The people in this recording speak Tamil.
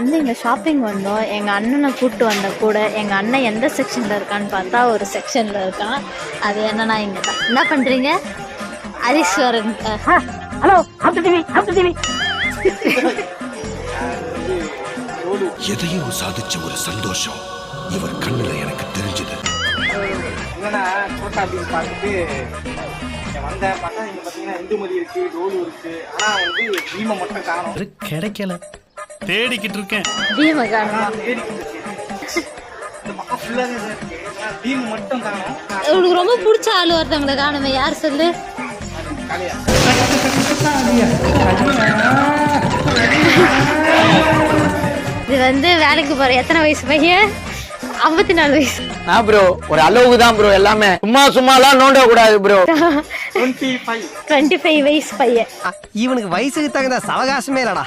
வந்து இங்கே ஷாப்பிங் வந்தோம். எங்கள் அண்ணனை கூப்பிட்டு வந்த கூட. எங்கள் அண்ணன் எந்த செக்ஷனில் இருக்கான்னு பார்த்தா ஒரு செக்ஷனில் இருக்கான். அது என்னன்னா இங்கே தான். என்ன பண்ணுறீங்க? ஹரீஸ்வரன். ஹலோ, எதையும் சாதிச்ச ஒரு சந்தோஷம் இவர் கண்ணுல எனக்கு தெரிஞ்சது. என்னன்னா சோட்டா பீம் பார்த்துட்டு வந்தேன். பார்த்தா இங்க பார்த்தீங்கன்னா இந்துமதி இருக்கு, டோலு இருக்கு. ஆனா வந்து பீமை மட்டும் காணும். கிடைக்கல, தேடிக்கிட்டு இருக்கேன். பீமை காணுமா? தேடிக்கிட்டு இருக்கேன். இந்த பக்கம் ஃபுல்லாவே இருக்கு. பீம் மட்டும் காணும். உங்களுக்கு ரொம்ப பிடிச்ச ஆள் ஒருத்தவங்களை காணுமே, யார் சொல்லு? காலியா இது வந்து வேலைக்கு போற எத்தனை வயசு பையன்? 54 வயசு. ப்ரோ ஒரு அளவுக்கு தான் ப்ரோ, எல்லாமே சும்மாலாம் நோண்ட கூடாது ப்ரோ. 25 25 வயசு பையன். இவனுக்கு வயசுக்கு தகுந்த சவகாசமே இல்லடா.